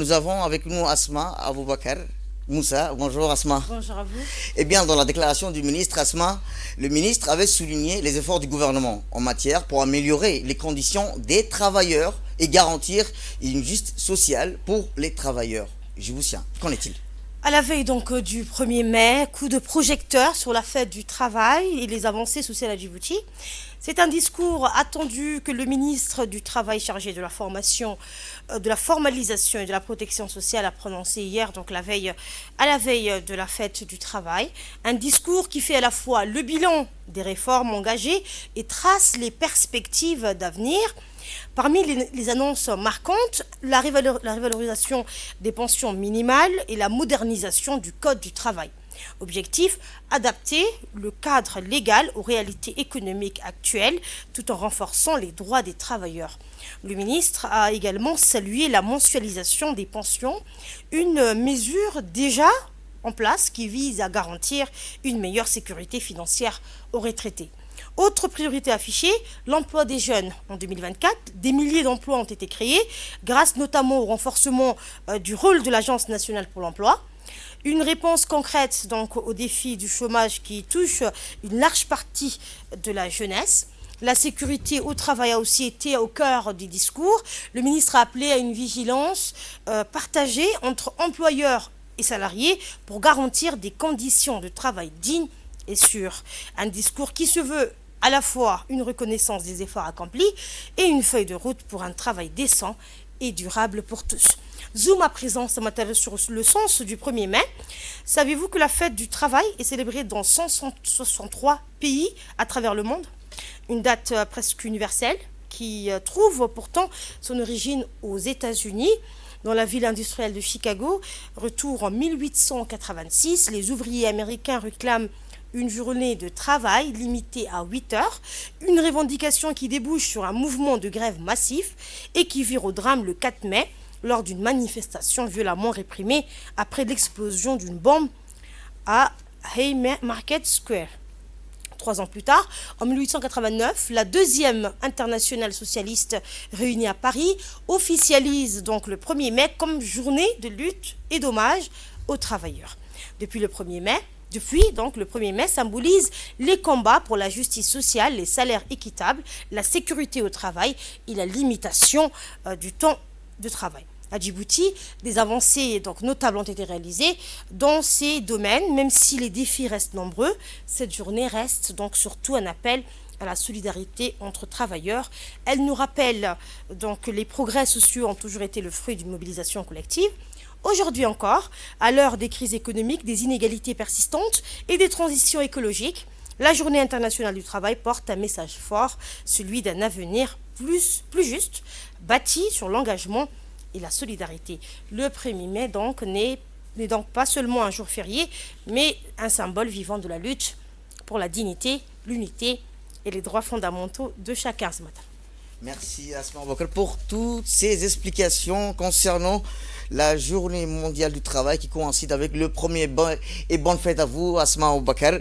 nous avons avec nous Asma Aboubakar Moussa. Bonjour Asma. Bonjour à vous. Eh bien, dans la déclaration du ministre Asma, le ministre avait souligné les efforts du gouvernement en matière pour améliorer les conditions des travailleurs et garantir une justice sociale pour les travailleurs djiboutiens. Qu'en est-il? À la veille donc du 1er mai, coup de projecteur sur la fête du travail et les avancées sociales à Djibouti. C'est un discours attendu que le ministre du Travail chargé de la formation, de la formalisation et de la protection sociale a prononcé hier, donc à la veille de la fête du travail. Un discours qui fait à la fois le bilan des réformes engagées et trace les perspectives d'avenir. Parmi les annonces marquantes, la revalorisation des pensions minimales et la modernisation du Code du travail. Objectif, adapter le cadre légal aux réalités économiques actuelles tout en renforçant les droits des travailleurs. Le ministre a également salué la mensualisation des pensions, une mesure déjà en place qui vise à garantir une meilleure sécurité financière aux retraités. Autre priorité affichée, l'emploi des jeunes. En 2024, des milliers d'emplois ont été créés, grâce notamment au renforcement du rôle de l'Agence nationale pour l'emploi. Une réponse concrète donc au défi du chômage qui touche une large partie de la jeunesse. La sécurité au travail a aussi été au cœur du discours. Le ministre a appelé à une vigilance partagée entre employeurs et salariés pour garantir des conditions de travail dignes et sûres. Un discours qui se veut à la fois une reconnaissance des efforts accomplis et une feuille de route pour un travail décent et durable pour tous. Zoom à présent ce matin sur le sens du 1er mai. Savez-vous que la fête du travail est célébrée dans 163 pays à travers le monde? Une date presque universelle qui trouve pourtant son origine aux États-Unis. Dans la ville industrielle de Chicago, retour en 1886, les ouvriers américains réclament une journée de travail limitée à 8 heures, une revendication qui débouche sur un mouvement de grève massif et qui vire au drame le 4 mai lors d'une manifestation violemment réprimée après l'explosion d'une bombe à Haymarket Square. 3 ans plus tard, en 1889, la deuxième internationale socialiste réunie à Paris officialise donc le 1er mai comme journée de lutte et d'hommage aux travailleurs. Depuis, le 1er mai symbolise les combats pour la justice sociale, les salaires équitables, la sécurité au travail et la limitation du temps de travail. À Djibouti, des avancées donc notables ont été réalisées dans ces domaines, même si les défis restent nombreux. Cette journée reste donc surtout un appel à la solidarité entre travailleurs. Elle nous rappelle donc que les progrès sociaux ont toujours été le fruit d'une mobilisation collective. Aujourd'hui encore, à l'heure des crises économiques, des inégalités persistantes et des transitions écologiques, la Journée internationale du travail porte un message fort, celui d'un avenir plus juste, bâti sur l'engagement et la solidarité. Le 1er mai donc n'est donc pas seulement un jour férié, mais un symbole vivant de la lutte pour la dignité, l'unité et les droits fondamentaux de chacun ce matin. Merci Asma Aboubakar pour toutes ces explications concernant la journée mondiale du travail qui coïncide avec le 1er mai. Et bonne fête à vous Asma Aboubakar.